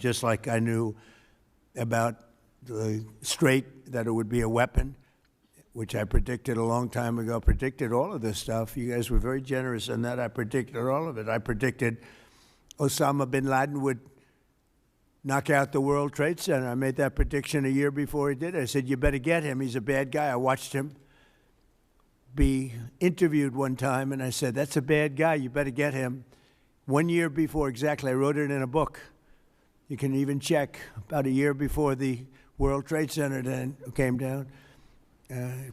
just like I knew about the Strait, that it would be a weapon, which I predicted a long time ago, predicted all of this stuff. You guys were very generous in that. I predicted all of it. I predicted Osama bin Laden would knock out the World Trade Center. I made that prediction a year before he did it. I said, you better get him. He's a bad guy. I watched him be interviewed one time, and I said, that's a bad guy. You better get him. 1 year before, exactly. I wrote it in a book. You can even check. About a year before the World Trade Center then came down,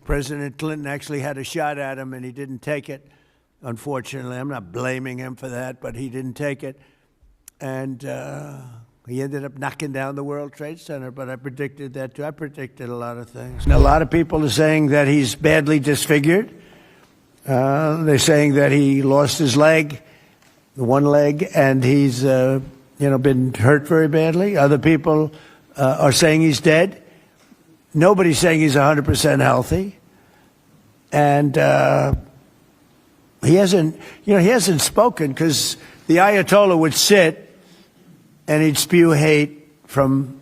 President Clinton actually had a shot at him, and he didn't take it, unfortunately. I'm not blaming him for that, but he didn't take it. And he ended up knocking down the World Trade Center, but I predicted that too. I predicted a lot of things. And a lot of people are saying that he's badly disfigured. They're saying that he lost his leg, one leg, and he's been hurt very badly. Other people are saying he's dead. Nobody's saying he's 100% healthy. And he hasn't spoken, because the Ayatollah would sit and he'd spew hate from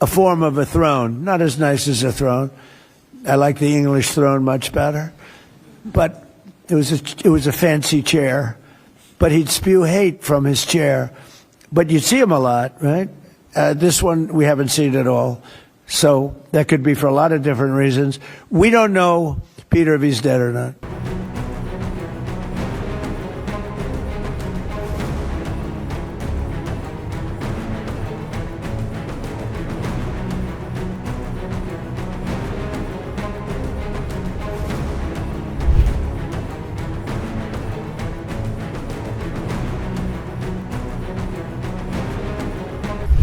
a form of a throne. Not as nice as a throne. I like the English throne much better. But it was a fancy chair. But he'd spew hate from his chair. But you'd see him a lot, right? This one we haven't seen at all. So that could be for a lot of different reasons. We don't know, Peter, if he's dead or not.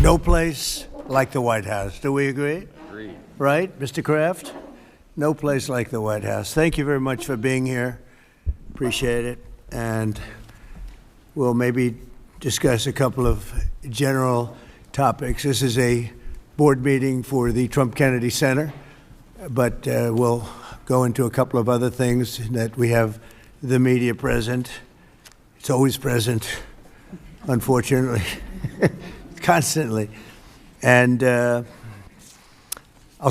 No place like the White House. Do we agree? Agreed. Right, Mr. Kraft? No place like the White House. Thank you very much for being here. Appreciate it. And we'll maybe discuss a couple of general topics. This is a board meeting for the Trump Kennedy Center, but we'll go into a couple of other things that we have the media present. It's always present, unfortunately, constantly. And I'll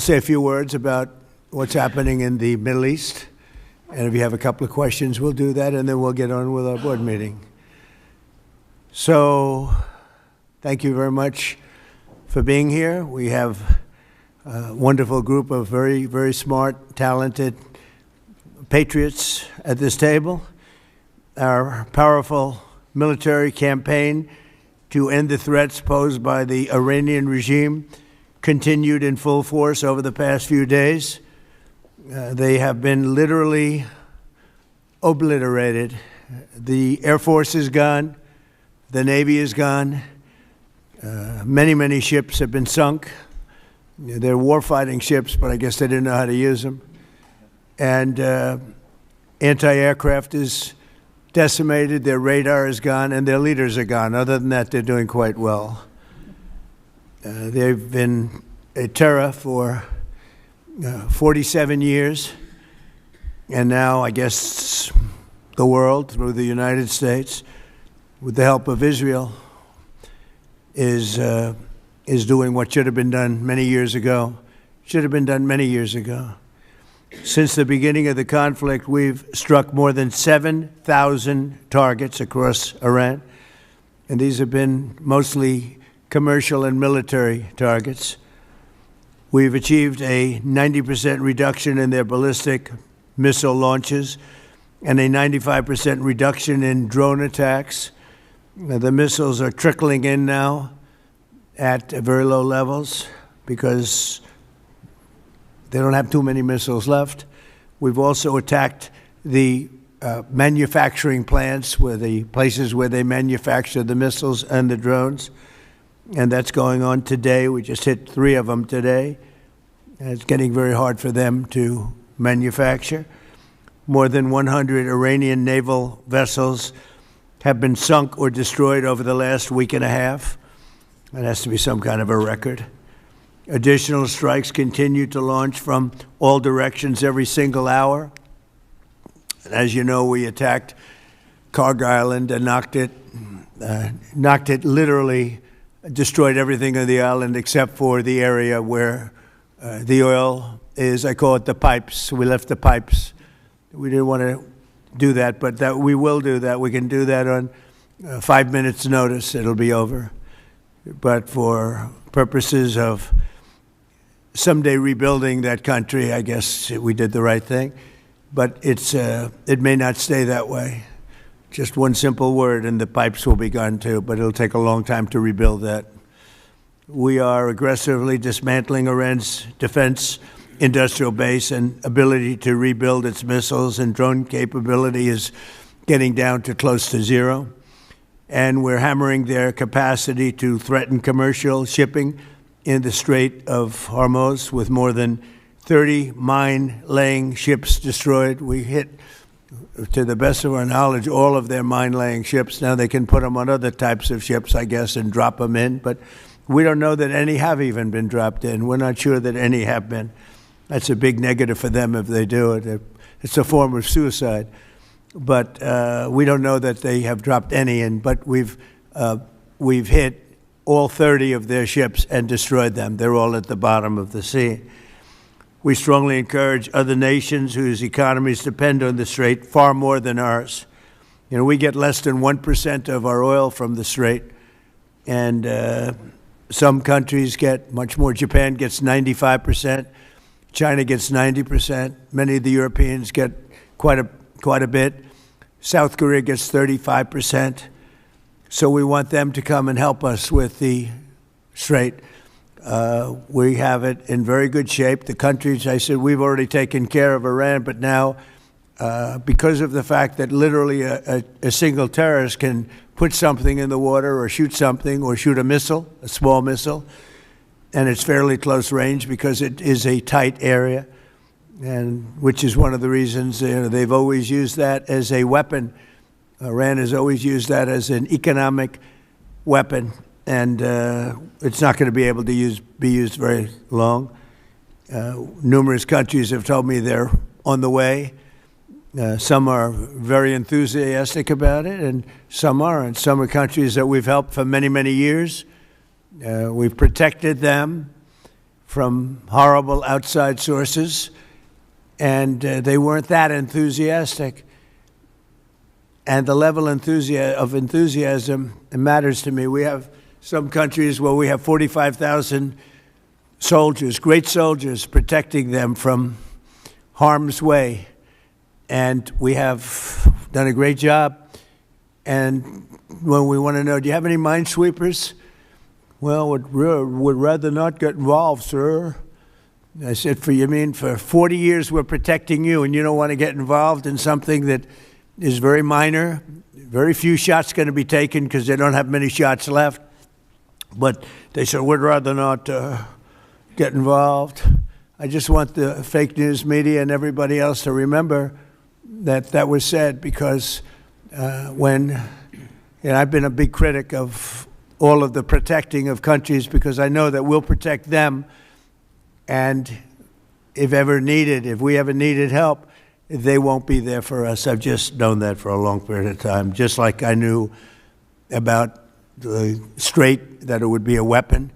say a few words about what's happening in the Middle East. And if you have a couple of questions, we'll do that, and then we'll get on with our board meeting. So thank you very much for being here. We have a wonderful group of very, very smart, talented patriots at this table. Our powerful military campaign to end the threats posed by the Iranian regime continued in full force over the past few days. They have been literally obliterated. The Air Force is gone. The Navy is gone. Many, many ships have been sunk. They're warfighting ships, but I guess they didn't know how to use them. And anti-aircraft is decimated, their radar is gone, and their leaders are gone. Other than that, they're doing quite well. They've been a terror for 47 years, and now I guess the world, through the United States, with the help of Israel, is doing what should have been done many years ago. Should have been done many years ago. Since the beginning of the conflict, we've struck more than 7,000 targets across Iran, and these have been mostly commercial and military targets. We've achieved a 90% reduction in their ballistic missile launches and a 95% reduction in drone attacks. The missiles are trickling in now at very low levels because they don't have too many missiles left. We've also attacked the manufacturing plants, where the places where they manufacture the missiles and the drones, and that's going on today. We just hit 3 of them today. And it's getting very hard for them to manufacture. More than 100 Iranian naval vessels have been sunk or destroyed over the last week and a half. That has to be some kind of a record. Additional strikes continue to launch from all directions every single hour. And as you know, we attacked Kharg Island and knocked it literally destroyed everything on the island except for the area where the oil is. I call it the pipes. We left the pipes. We didn't want to do that, but that we will do that. We can do that on 5 minutes notice. It'll be over. But for purposes of someday rebuilding that country, I guess we did the right thing. But it may not stay that way. Just one simple word, and the pipes will be gone too, but it'll take a long time to rebuild that. We are aggressively dismantling Iran's defense industrial base, and ability to rebuild its missiles and drone capability is getting down to close to zero. And we're hammering their capacity to threaten commercial shipping in the Strait of Hormuz, with more than 30 mine-laying ships destroyed. We hit, to the best of our knowledge, all of their mine-laying ships. Now they can put them on other types of ships, I guess, and drop them in. But we don't know that any have even been dropped in. We're not sure that any have been. That's a big negative for them if they do it. It's a form of suicide. But we don't know that they have dropped any in. But we've hit all 30 of their ships and destroyed them. They're all at the bottom of the sea. We strongly encourage other nations whose economies depend on the Strait far more than ours. You know, we get less than 1% of our oil from the Strait, and some countries get much more. Japan gets 95%, China gets 90%. Many of the Europeans get quite a bit. South Korea gets 35%. So we want them to come and help us with the Strait. We have it in very good shape. The countries, I said, we've already taken care of Iran, but now, because of the fact that literally a single terrorist can put something in the water or shoot something or shoot a missile, a small missile, and it's fairly close range because it is a tight area, and which is one of the reasons they've always used that as a weapon. Iran has always used that as an economic weapon. And it's not going to be able to be used very long. Numerous countries have told me they're on the way. Some are very enthusiastic about it, and some aren't. Some are countries that we've helped for many, many years. We've protected them from horrible outside sources, and they weren't that enthusiastic. And the level of enthusiasm matters to me. We have some countries where we have 45,000 soldiers, great soldiers, protecting them from harm's way. And we have done a great job. And when we want to know, do you have any minesweepers? Well, would rather not get involved, sir. I said, for 40 years we're protecting you, and you don't want to get involved in something that is very minor. Very few shots going to be taken because they don't have many shots left. But they said, we'd rather not get involved. I just want the fake news media and everybody else to remember that that was said, because I've been a big critic of all of the protecting of countries, because I know that we'll protect them. And if we ever needed help, they won't be there for us. I've just known that for a long period of time, just like I knew about the Strait, that it would be a weapon,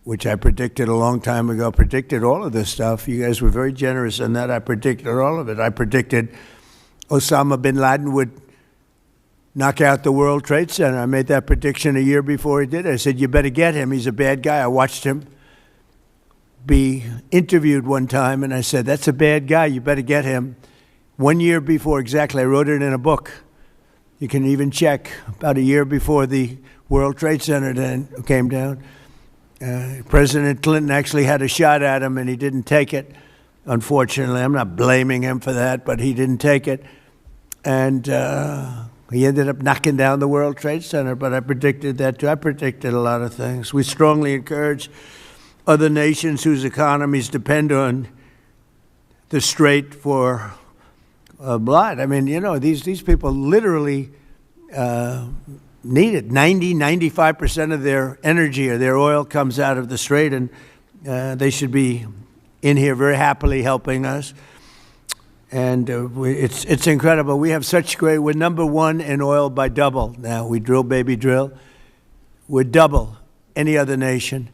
which I predicted a long time ago. Predicted all of this stuff. You guys were very generous in that. I predicted all of it. I predicted Osama bin Laden would knock out the World Trade Center. I made that prediction a year before he did it. I said, you better get him. He's a bad guy. I watched him be interviewed one time, and I said, that's a bad guy. You better get him. 1 year before, exactly. I wrote it in a book. You can even check. About a year before the World Trade Center then came down, President Clinton actually had a shot at him, and he didn't take it, unfortunately. I'm not blaming him for that, but he didn't take it. And he ended up knocking down the World Trade Center, but I predicted that too. I predicted a lot of things. We strongly encourage other nations whose economies depend on the Strait for blood. I mean, these people literally need it. 95% of their energy or their oil comes out of the Strait, and they should be in here very happily helping us. And it's incredible. We have such we're number one in oil by double now. We drill, baby, drill. We're double any other nation,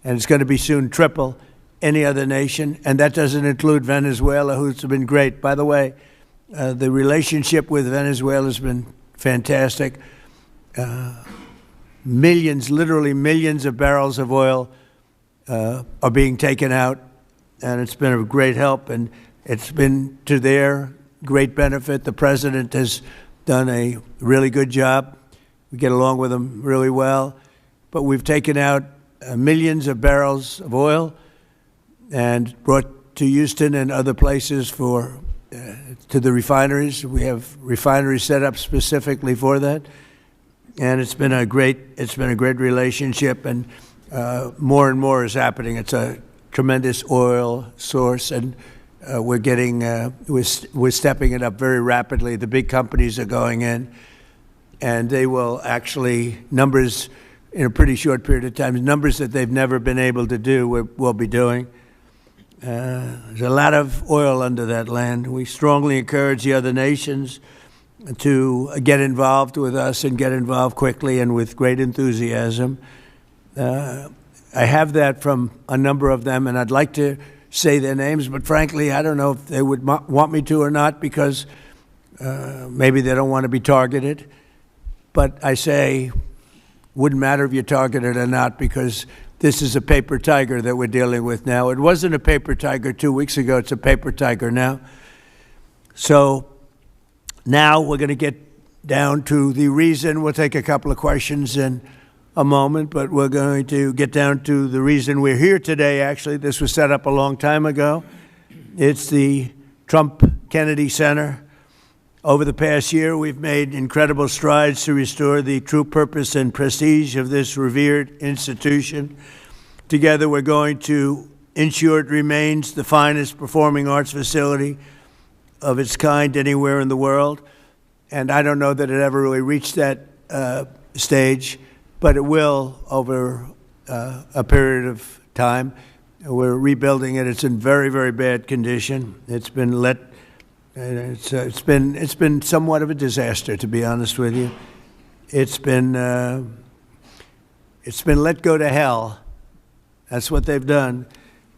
and it's going to be soon triple any other nation, and that doesn't include Venezuela, who's been great. By the way, the relationship with Venezuela has been fantastic. Millions, literally millions of barrels of oil are being taken out, and it's been a great help, and it's been to their great benefit. The president has done a really good job. We get along with him really well, but we've taken out millions of barrels of oil and brought to Houston and other places for to the refineries. We have refineries set up specifically for that, and it's been a great relationship, and more and more is happening. It's a tremendous oil source, and we're stepping it up very rapidly. The big companies are going in, and they will actually numbers in a pretty short period of time, numbers that they've never been able to do. We'll be doing. There's a lot of oil under that land. We strongly encourage the other nations to get involved with us and get involved quickly and with great enthusiasm. I have that from a number of them, and I'd like to say their names, but frankly, I don't know if they would want me to or not, because maybe they don't want to be targeted. But I say, wouldn't matter if you're targeted or not, because this is a paper tiger that we're dealing with now. It wasn't a paper tiger 2 weeks ago. It's a paper tiger now. So now we're going to get down to the reason. We'll take a couple of questions in a moment, but we're going to get down to the reason we're here today. Actually, this was set up a long time ago. It's the Trump Kennedy Center. Over the past year, we've made incredible strides to restore the true purpose and prestige of this revered institution. Together, we're going to ensure it remains the finest performing arts facility of its kind anywhere in the world. And I don't know that it ever really reached that stage, but it will over a period of time. We're rebuilding it. It's in very, very bad condition. It's been it's been somewhat of a disaster, to be honest with you. It's been let go to hell. That's what they've done.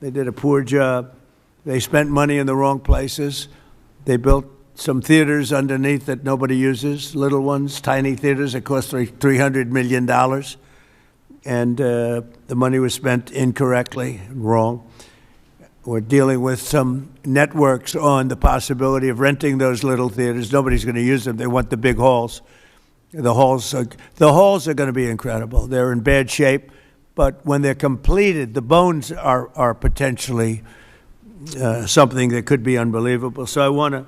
They did a poor job. They spent money in the wrong places. They built some theaters underneath that nobody uses, little ones, tiny theaters that cost $300 million. And the money was spent incorrectly, wrong. We're dealing with some networks on the possibility of renting those little theaters. Nobody's going to use them. They want the big halls. The halls are going to be incredible. They're in bad shape, but when they're completed, the bones are potentially something that could be unbelievable. So I want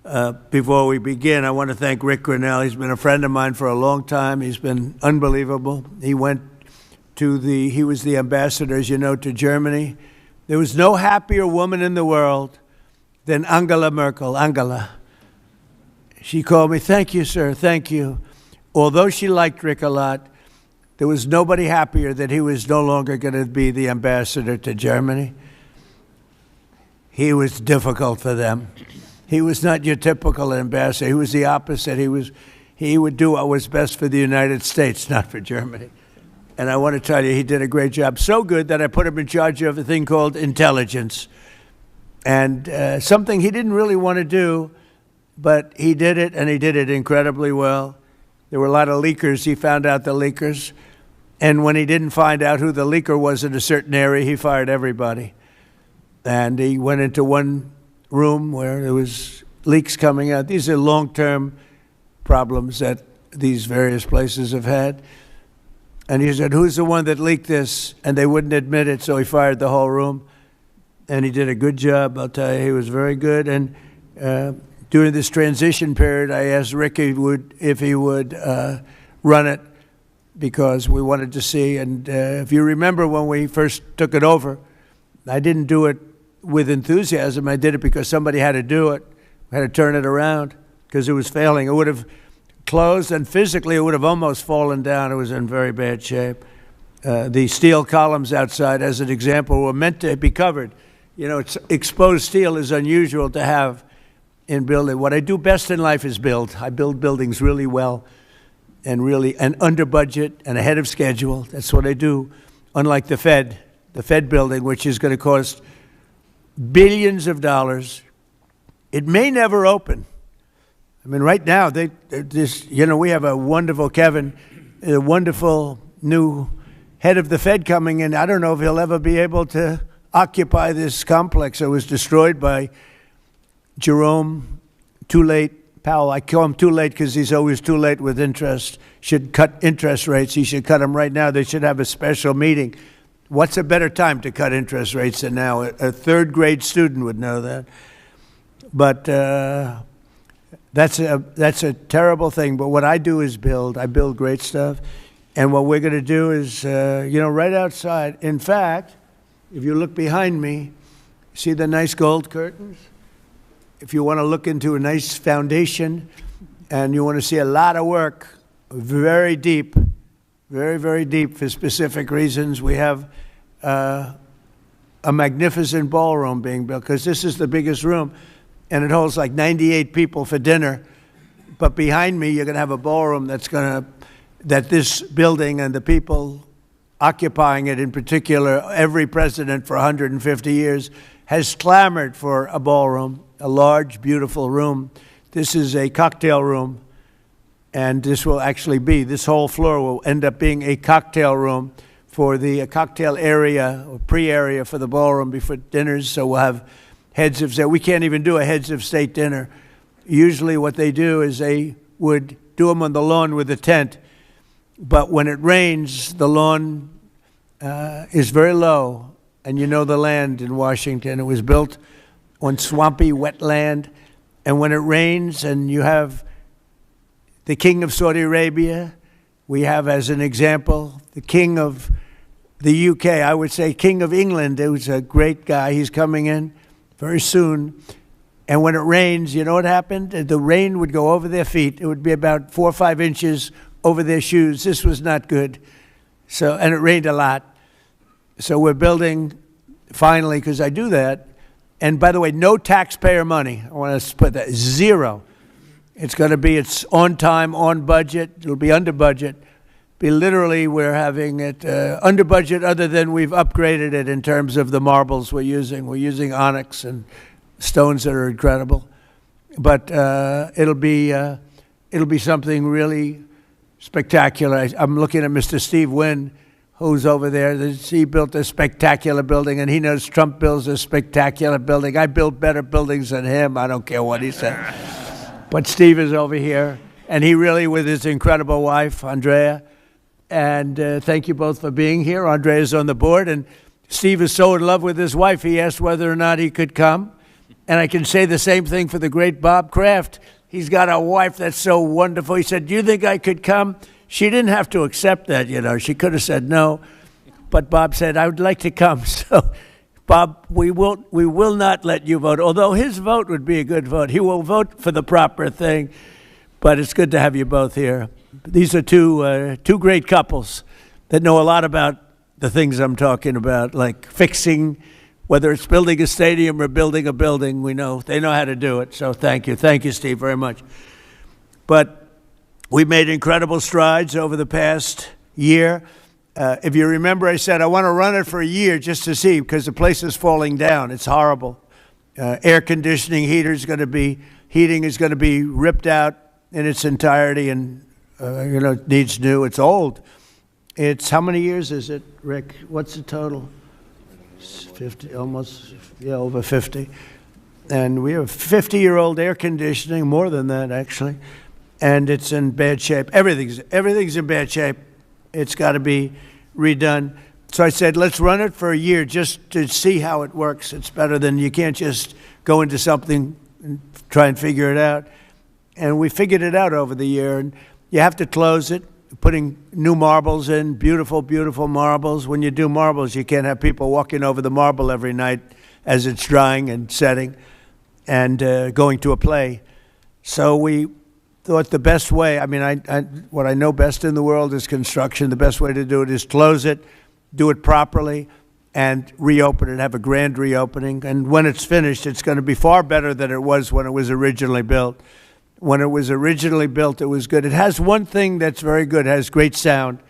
to, before we begin, I want to thank Rick Grinnell. He's been a friend of mine for a long time. He's been unbelievable. He was the ambassador, as you know, to Germany. There was no happier woman in the world than Angela Merkel. Angela. She called me, "Thank you, sir, thank you." Although she liked Rick a lot, there was nobody happier that he was no longer going to be the ambassador to Germany. He was difficult for them. He was not your typical ambassador. He was the opposite. He would do what was best for the United States, not for Germany. And I want to tell you, he did a great job. So good that I put him in charge of a thing called intelligence. And something he didn't really want to do, but he did it, and he did it incredibly well. There were a lot of leakers. He found out the leakers. And when he didn't find out who the leaker was in a certain area, he fired everybody. And he went into one room where there was leaks coming out. These are long-term problems that these various places have had. And he said, "Who's the one that leaked this?" And they wouldn't admit it, so he fired the whole room. And he did a good job, I'll tell you. He was very good. And during this transition period, I asked Rick if he would run it, because we wanted to see. And if you remember when we first took it over, I didn't do it with enthusiasm. I did it because somebody had to do it. I had to turn it around because it was failing. It would have closed, and physically it would have almost fallen down. It was in very bad shape. The steel columns outside, as an example, were meant to be covered. You know, exposed steel is unusual to have in building. What I do best in life is build. I build buildings really well. and really, and under budget and ahead of schedule. That's what I do, unlike the Fed building, which is going to cost billions of dollars. It may never open. I mean, right now, we have a wonderful Kevin, a wonderful new head of the Fed coming in. I don't know if he'll ever be able to occupy this complex. It was destroyed by Jerome, too late, Powell. I call him too late because he's always too late with interest. Should cut interest rates. He should cut them right now. They should have a special meeting. What's a better time to cut interest rates than now? A third grade student would know that. But that's a terrible thing. But what I do is I build great stuff. And what we're going to do is, right outside. In fact, if you look behind me, see the nice gold curtains? If you want to look into a nice foundation and you want to see a lot of work, very deep, very, very deep for specific reasons, we have a magnificent ballroom being built, because this is the biggest room, and it holds like 98 people for dinner. But behind me, you're going to have a ballroom that this building and the people occupying it, in particular, every president for 150 years has clamored for a ballroom, a large, beautiful room. This is a cocktail room, and this whole floor will end up being a cocktail room for a cocktail area or pre-area for the ballroom before dinners. So we'll have heads of state. We can't even do a heads of state dinner. Usually what they do is they would do them on the lawn with a tent. But when it rains, the lawn is very low. And you know the land in Washington. It was built on swampy wetland. And when it rains and you have the king of Saudi Arabia, we have, as an example, the king of the UK, I would say king of England, who's a great guy. He's coming in very soon. And when it rains, you know what happened? The rain would go over their feet. It would be about 4 or 5 inches over their shoes. This was not good. And it rained a lot. So we're building, finally, because I do that. And by the way, no taxpayer money. I want to put that, zero. It's on time, on budget. It'll be under budget. We're having it under budget, other than we've upgraded it in terms of the marbles we're using. We're using onyx and stones that are incredible. But it'll be something really spectacular. I'm looking at Mr. Steve Wynn, who's over there. He built a spectacular building, and he knows Trump builds a spectacular building. I build better buildings than him. I don't care what he said. But Steve is over here, and he really, with his incredible wife, Andrea, and thank you both for being here. Andrea is on the board, and Steve is so in love with his wife, he asked whether or not he could come. And I can say the same thing for the great Bob Kraft. He's got a wife that's so wonderful. He said, "Do you think I could come?" She didn't have to accept that, She could have said no. But Bob said, "I would like to come." So, Bob, we will not let you vote, although his vote would be a good vote. He will vote for the proper thing. But it's good to have you both here. These are two great couples that know a lot about the things I'm talking about, like fixing, whether it's building a stadium or building a building. They know how to do it. So thank you, Steve, very much. But we made incredible strides over the past year. If you remember, I said I want to run it for a year just to see, because the place is falling down. It's horrible. Air conditioning, heating is going to be ripped out in its entirety, and it needs new. It's old. It's, how many years is it, Rick? What's the total? 50, almost, over 50. And we have 50-year-old air conditioning, more than that, actually. And it's in bad shape. Everything's in bad shape. It's got to be redone. So I said, let's run it for a year just to see how it works. It's better than, you can't just go into something and try and figure it out. And we figured it out over the year. And you have to close it, putting new marbles in, beautiful, beautiful marbles. When you do marbles, you can't have people walking over the marble every night as it's drying and setting and going to a play. So we thought the best way, what I know best in the world is construction. The best way to do it is close it, do it properly, and reopen it, have a grand reopening. And when it's finished, it's going to be far better than it was when it was originally built. When it was originally built, it was good. It has one thing that's very good. It has great sound.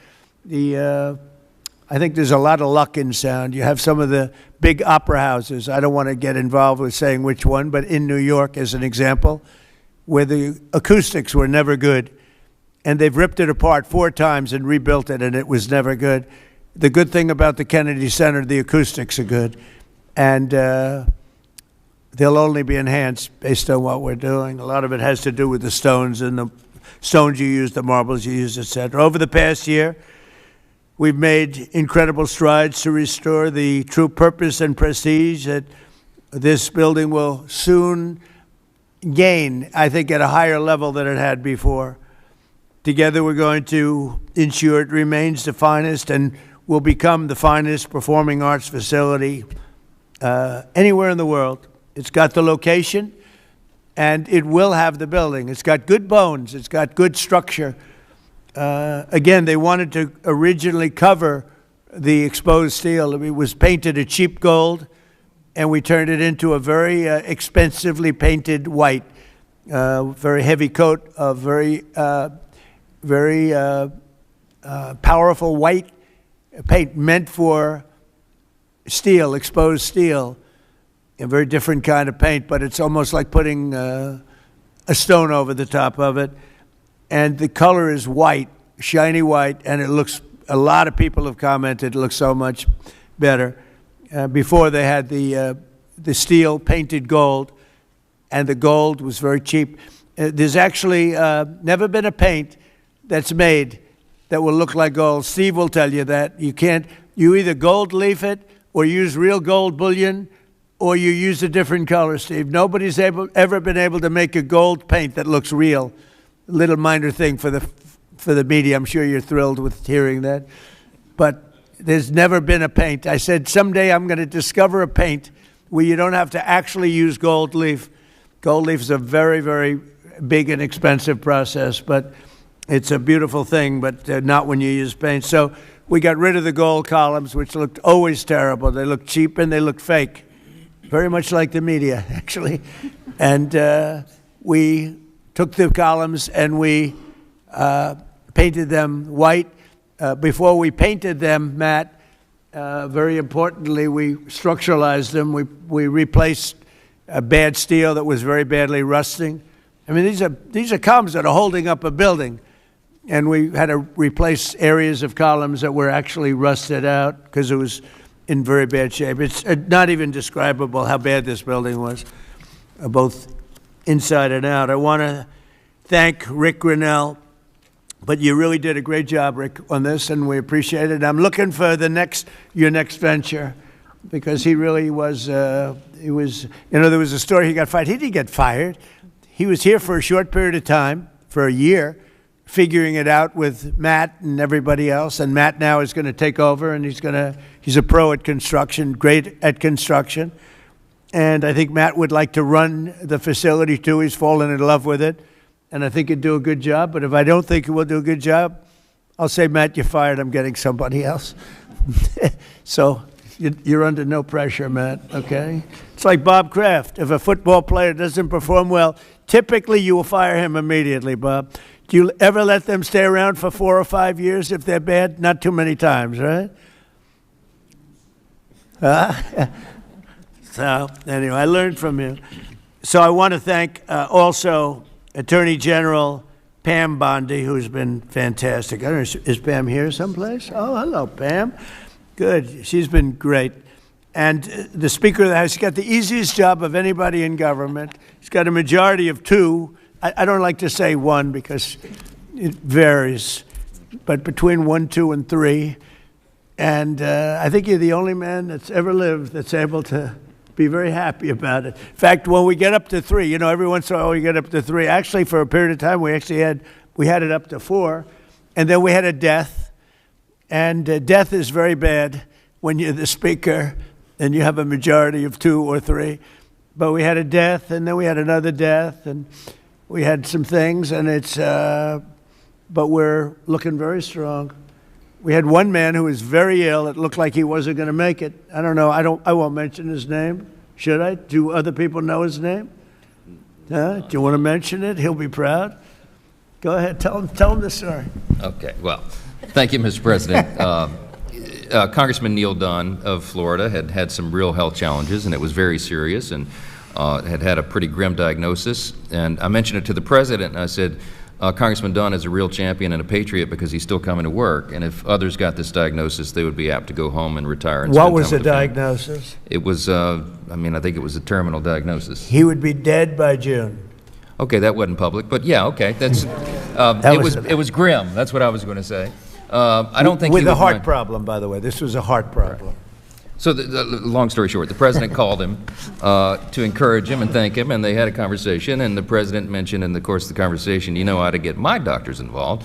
I think there's a lot of luck in sound. You have some of the big opera houses. I don't want to get involved with saying which one, but in New York, as an example, where the acoustics were never good, and they've ripped it apart 4 times and rebuilt it, and it was never good. The good thing about the Kennedy Center, the acoustics are good, and they'll only be enhanced based on what we're doing. A lot of it has to do with the stones and the stones you use, the marbles you use, etc. Over the past year, we've made incredible strides to restore the true purpose and prestige that this building will soon gain, I think, at a higher level than it had before. Together, we're going to ensure it remains the finest and will become the finest performing arts facility anywhere in the world. It's got the location, and it will have the building. It's got good bones. It's got good structure. Again, they wanted to originally cover the exposed steel. It was painted a cheap gold, and we turned it into a very expensively painted white, very heavy coat of very powerful white paint meant for steel, exposed steel. A very different kind of paint, but it's almost like putting a stone over the top of it. And the color is white, shiny white, and it looks, a lot of people have commented, it looks so much better. Before they had the steel painted gold, and the gold was very cheap. There's actually never been a paint that's made that will look like gold. Steve will tell you that. You either gold leaf it or use real gold bullion, or you use a different color, Steve. Nobody's ever been able to make a gold paint that looks real. A little minor thing for the media. I'm sure you're thrilled with hearing that. But there's never been a paint. I said someday I'm going to discover a paint where you don't have to actually use gold leaf. Gold leaf is a very, very big and expensive process, but it's a beautiful thing, but not when you use paint. So we got rid of the gold columns, which looked always terrible. They looked cheap and they looked fake. Very much like the media, actually. And we took the columns and we painted them white. Before we painted them matte, very importantly, we structuralized them. We replaced a bad steel that was very badly rusting. I mean, these are columns that are holding up a building. And we had to replace areas of columns that were actually rusted out because it was in very bad shape. It's not even describable how bad this building was, both inside and out. I want to thank Rick Grinnell, but you really did a great job, Rick, on this, and we appreciate it. I'm looking for your next venture, because he really was, there was a story he got fired. He didn't get fired. He was here for a short period of time, for a year, figuring it out with Matt and everybody else, and Matt now is going to take over, and he's a pro at construction, great at construction, and I think Matt would like to run the facility too. He's fallen in love with it, and I think he'd do a good job, but if I don't think he will do a good job, I'll say, Matt, you're fired, I'm getting somebody else. So you're under no pressure, Matt, okay? It's like Bob Kraft. If a football player doesn't perform well, typically you will fire him immediately, Bob. Do you ever let them stay around for 4 or 5 years if they're bad? Not too many times, right? So anyway, I learned from you. So I want to thank also Attorney General Pam Bondi, who's been fantastic. I don't know, is Pam here someplace? Oh, hello, Pam. Good. She's been great. And the Speaker of the House, he's got the easiest job of anybody in government. He's got a majority of 2. I don't like to say 1 because it varies, but between 1, 2, and 3. And I think you're the only man that's ever lived that's able to be very happy about it. In fact, when we get up to 3, every once in a while we get up to 3. Actually, for a period of time, we had it up to 4, and then we had a death. And death is very bad when you're the Speaker and you have a majority of 2 or 3. But we had a death, and then we had another death, and we had some things, and but we're looking very strong. We had one man who was very ill. It looked like he wasn't going to make it. I don't know. I won't mention his name. Should I? Do other people know his name? Do you want to mention it? He'll be proud. Go ahead, tell him the story. Okay, well, thank you, Mr. President. Congressman Neil Dunn of Florida had some real health challenges, and it was very serious, and had a pretty grim diagnosis. And I mentioned it to the President, and I said, Congressman Dunn is a real champion and a patriot because he's still coming to work, and if others got this diagnosis, they would be apt to go home and retire. And what was the diagnosis? It was, I think it was a terminal diagnosis. He would be dead by June. Okay, that wasn't public, but yeah, okay, that's, it was grim, that's what I was going to say. I don't think with a heart problem, by the way. This was a heart problem. Right. So, the long story short, the President called him to encourage him and thank him, and they had a conversation, and the President mentioned in the course of the conversation, you know how to get my doctors involved,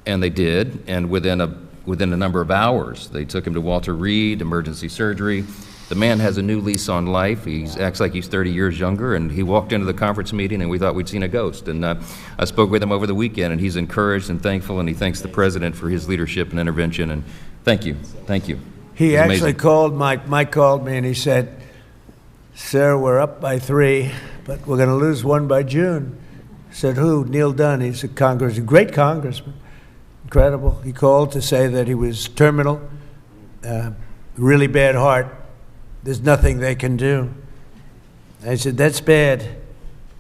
and they did, and within a number of hours, they took him to Walter Reed, emergency surgery. The man has a new lease on life. He acts like he's 30 years younger, and he walked into the conference meeting, and we thought we'd seen a ghost. And I spoke with him over the weekend, and he's encouraged and thankful, and he thanks the President for his leadership and intervention, and thank you, thank you. He actually called Mike. Mike called me, and he said, sir, we're up by 3, but we're going to lose 1 by June. I said, who? Neil Dunn. He's a great congressman. Incredible. He called to say that he was terminal, really bad heart. There's nothing they can do. I said, that's bad.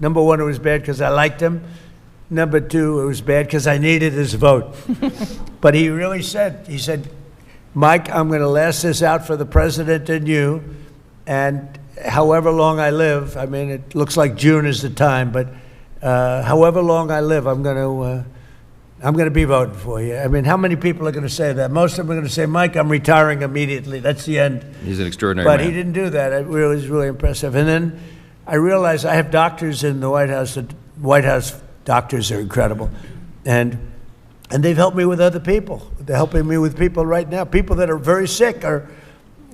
Number 1, it was bad because I liked him. Number 2, it was bad because I needed his vote. But he really said, he said, Mike, I'm going to last this out for the President and you, and however long I live, I mean, it looks like June is the time, but however long I live, I'm going to be voting for you. I mean, how many people are going to say that? Most of them are going to say, Mike, I'm retiring immediately. That's the end. He's an extraordinary man. But he didn't do that. It was really impressive. And then I realized I have doctors in the White House. The White House doctors are incredible. And they've helped me with other people. They're helping me with people right now. People that are very sick are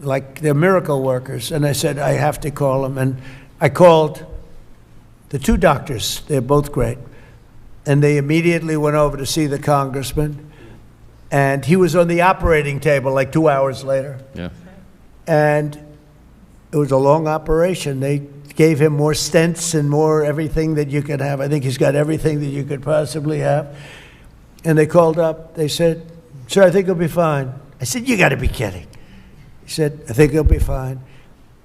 like, they're miracle workers. And I said, I have to call them. And I called the 2 doctors. They're both great. And they immediately went over to see the congressman. And he was on the operating table like 2 hours later. Yeah. And it was a long operation. They gave him more stents and more everything that you could have. I think he's got everything that you could possibly have. And they called up. They said, sir, I think he'll be fine. I said, you got to be kidding. He said, I think he'll be fine.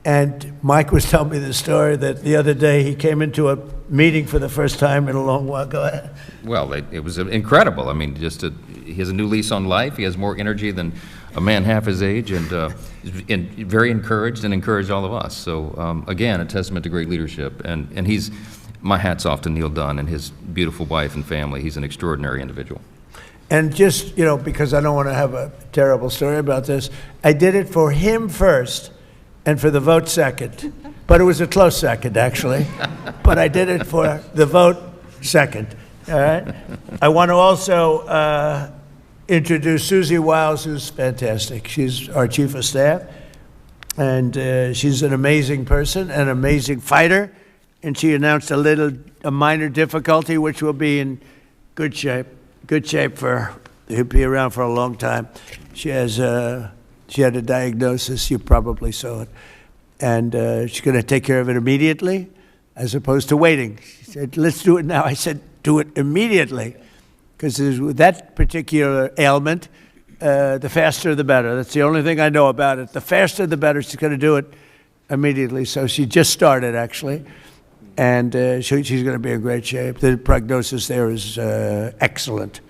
And Mike was telling me the story that the other day he came into a meeting for the first time in a long while. Go ahead. Well, it was incredible. I mean, he has a new lease on life. He has more energy than a man half his age, and very encouraged and encouraged all of us. So, again, a testament to great leadership. And my hat's off to Neil Dunn and his beautiful wife and family. He's an extraordinary individual. And just, because I don't want to have a terrible story about this, I did it for him first and for the vote second. But it was a close second, actually. But I did it for the vote second, all right? I want to also introduce Susie Wiles, who's fantastic. She's our chief of staff, and she's an amazing person, an amazing fighter, and she announced a minor difficulty, which will be in good shape for, he'll be around for a long time. She had a diagnosis, you probably saw it, and she's going to take care of it immediately as opposed to waiting. She said, let's do it now. I said, do it immediately, because with that particular ailment, the faster the better. That's the only thing I know about it. The faster the better. She's going to do it immediately. So she just started, actually, and she's going to be in great shape. The prognosis there is excellent,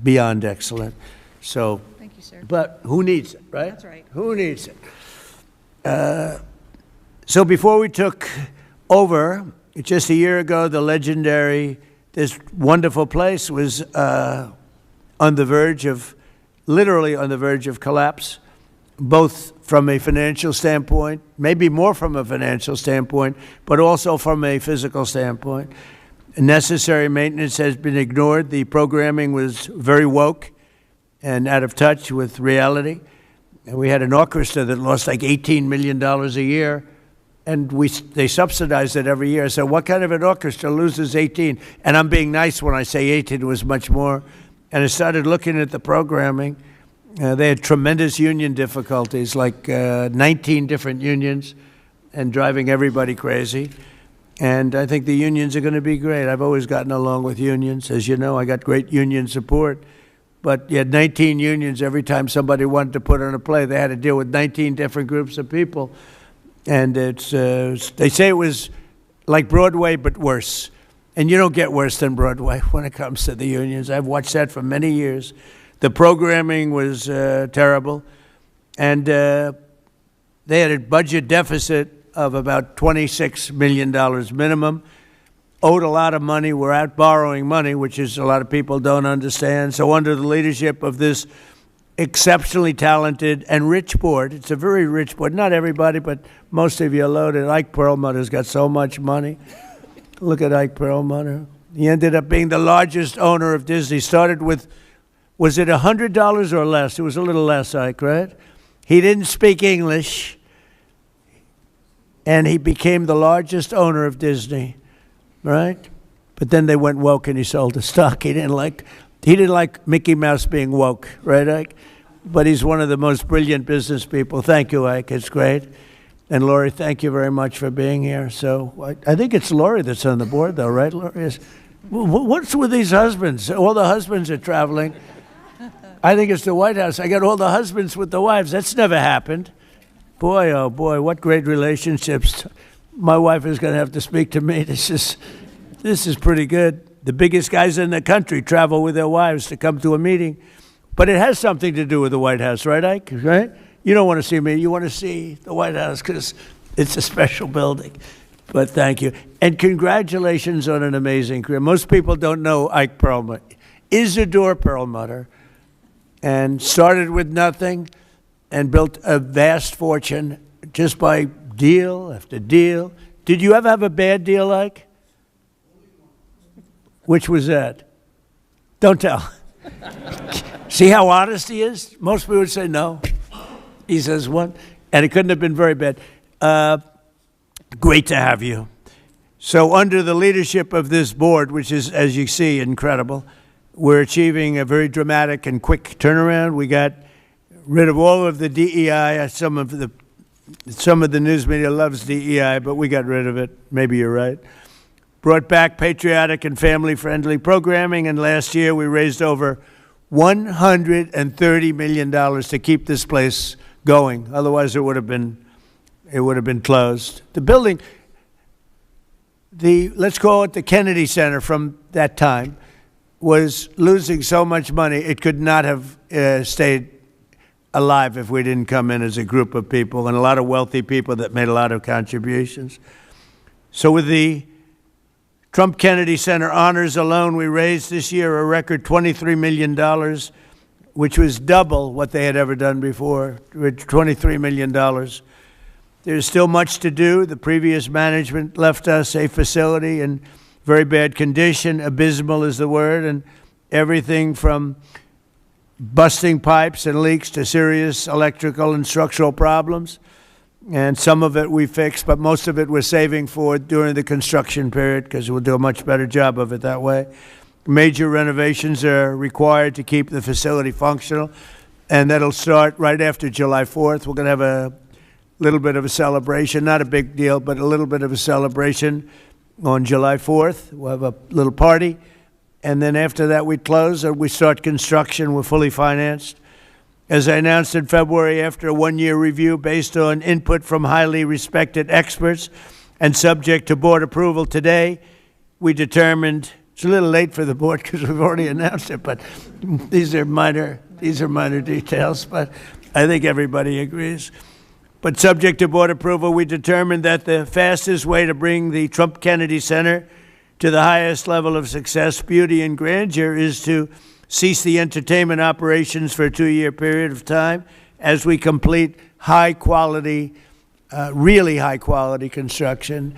beyond excellent. So, thank you, sir. But who needs it, right? That's right. Who needs it? So before we took over, just a year ago, this wonderful place was literally on the verge of collapse, both from a financial standpoint, maybe more from a financial standpoint, but also from a physical standpoint. Necessary maintenance has been ignored. The programming was very woke and out of touch with reality. And we had an orchestra that lost like $18 million a year, and they subsidized it every year. So what kind of an orchestra loses 18? And I'm being nice when I say 18, it was much more. And I started looking at the programming. They had tremendous union difficulties, like 19 different unions, and driving everybody crazy. And I think the unions are going to be great. I've always gotten along with unions. As you know, I got great union support. But you had 19 unions. Every time somebody wanted to put on a play, they had to deal with 19 different groups of people. And it's they say it was like Broadway, but worse. And you don't get worse than Broadway when it comes to the unions. I've watched that for many years. The programming was terrible. And they had a budget deficit of about $26 million minimum, owed a lot of money, were out borrowing money, which is a lot of people don't understand. So under the leadership of this exceptionally talented and rich board, it's a very rich board, not everybody, but most of you are loaded. Ike Perlmutter's got so much money. Look at Ike Perlmutter. He ended up being the largest owner of Disney. Started with, was it $100 or less? It was a little less, Ike, right? He didn't speak English, and he became the largest owner of Disney, right? But then they went woke and he sold the stock. He didn't like Mickey Mouse being woke, right, Ike? But he's one of the most brilliant business people. Thank you, Ike. It's great. And Lori, thank you very much for being here. So I think it's Lori that's on the board, though, right, Lori? What's with these husbands? All the husbands are traveling. I think it's the White House. I got all the husbands with the wives. That's never happened. Boy, oh boy, what great relationships. My wife is going to have to speak to me. This is pretty good. The biggest guys in the country travel with their wives to come to a meeting. But it has something to do with the White House, right, Ike? Right? You don't want to see me. You want to see the White House because it's a special building. But thank you. And congratulations on an amazing career. Most people don't know Ike Perlmutter. Isidore Perlmutter. And started with nothing and built a vast fortune just by deal after deal. Did you ever have a bad deal, Ike? Which was that? Don't tell. See how honest he is? Most people would say no. He says one, and it couldn't have been very bad. Great to have you. So under the leadership of this board, which is, as you see, incredible, we're achieving a very dramatic and quick turnaround. We got rid of all of the DEI. Some of the news media loves DEI, but we got rid of it. Maybe you're right. Brought back patriotic and family-friendly programming, and last year we raised over $130 million to keep this place going. Otherwise, it would have been closed. The building, let's call it the Kennedy Center from that time, was losing so much money it could not have stayed alive if we didn't come in as a group of people and a lot of wealthy people that made a lot of contributions. So with the Trump Kennedy Center honors alone, we raised this year a record $23 million, which was double what they had ever done before, $23 million. There's still much to do. The previous management left us a facility in very bad condition. Abysmal is the word, and everything from busting pipes and leaks to serious electrical and structural problems. And some of it we fixed, but most of it we're saving for during the construction period because we'll do a much better job of it that way. Major renovations are required to keep the facility functional, and that'll start right after July 4th. We're going to have a little bit of a celebration, not a big deal, but a little bit of a celebration on July 4th. We'll have a little party, and then after that we close and we start construction. We're fully financed. As I announced in February, after a one-year review based on input from highly respected experts and subject to board approval today, we determined, it's a little late for the board because we've already announced it, but these are minor details, but I think everybody agrees. But subject to board approval, we determined that the fastest way to bring the Trump Kennedy Center to the highest level of success, beauty, and grandeur is to cease the entertainment operations for a 2-year period of time as we complete high-quality, really high-quality construction.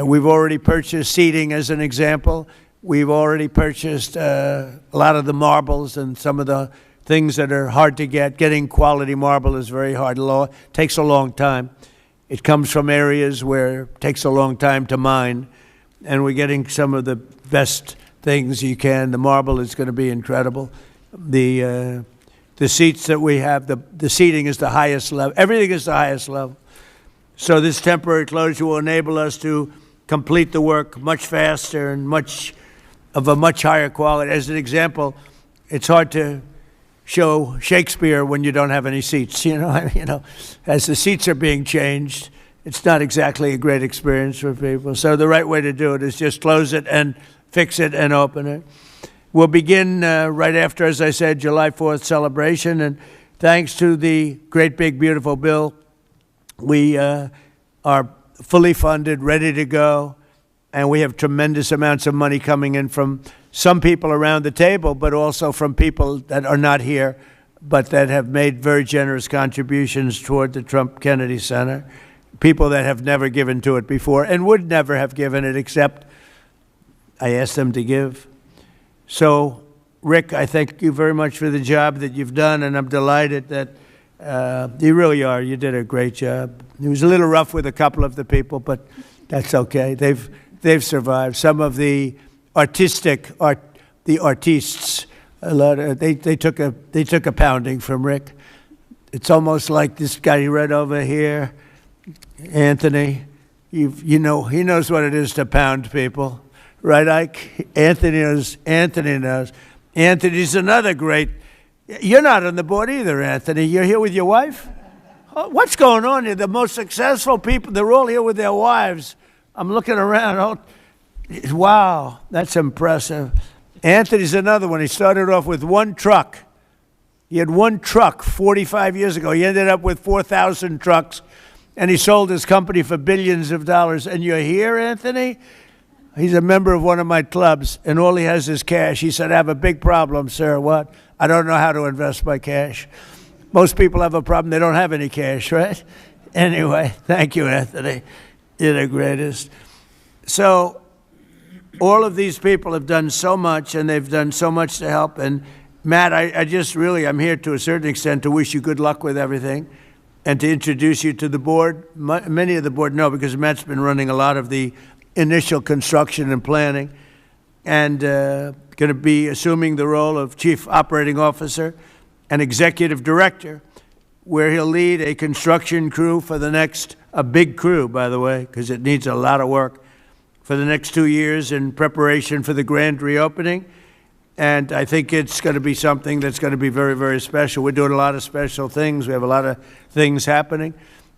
We've already purchased seating, as an example. We've already purchased a lot of the marbles and some of the things that are hard to get. Getting quality marble is very hard. It takes a long time. It comes from areas where it takes a long time to mine, and we're getting some of the best things you can. The marble is going to be incredible. The seats that we have, the seating is the highest level. Everything is the highest level. So this temporary closure will enable us to complete the work much faster and much higher quality. As an example, it's hard to show Shakespeare when you don't have any seats. As the seats are being changed, it's not exactly a great experience for people. So the right way to do it is just close it and fix it and open it. We'll begin right after, as I said, July 4th celebration. And thanks to the great, big, beautiful bill, we are fully funded, ready to go. And we have tremendous amounts of money coming in from some people around the table, but also from people that are not here, but that have made very generous contributions toward the Trump Kennedy Center. People that have never given to it before and would never have given it except I asked them to give. So, Rick, I thank you very much for the job that you've done, and I'm delighted that you really are. You did a great job. It was a little rough with a couple of the people, but that's okay. They've survived. Some of the artists, they took a pounding from Rick. It's almost like this guy right over here, Anthony. He knows what it is to pound people, right, Ike? Anthony knows. Anthony's another great. You're not on the board either, Anthony. You're here with your wife? Oh, what's going on here? The most successful people, they're all here with their wives. I'm looking around. Wow, that's impressive. Anthony's another one. He started off with one truck. He had one truck 45 years ago. He ended up with 4,000 trucks, and he sold his company for billions of dollars. And you're here, Anthony? He's a member of one of my clubs, and all he has is cash. He said, I have a big problem, sir. What? I don't know how to invest my cash. Most people have a problem. They don't have any cash, right? Anyway, thank you, Anthony. You're the greatest. So all of these people have done so much, and they've done so much to help. And, Matt, I'm here to a certain extent to wish you good luck with everything and to introduce you to the board. Many of the board know because Matt's been running a lot of the initial construction and planning and going to be assuming the role of Chief Operating Officer and Executive Director, where he'll lead a construction crew for the next, a big crew, by the way, because it needs a lot of work, for the next 2 years in preparation for the grand reopening. And I think it's going to be something that's going to be very, very special. We're doing a lot of special things. We have a lot of things happening.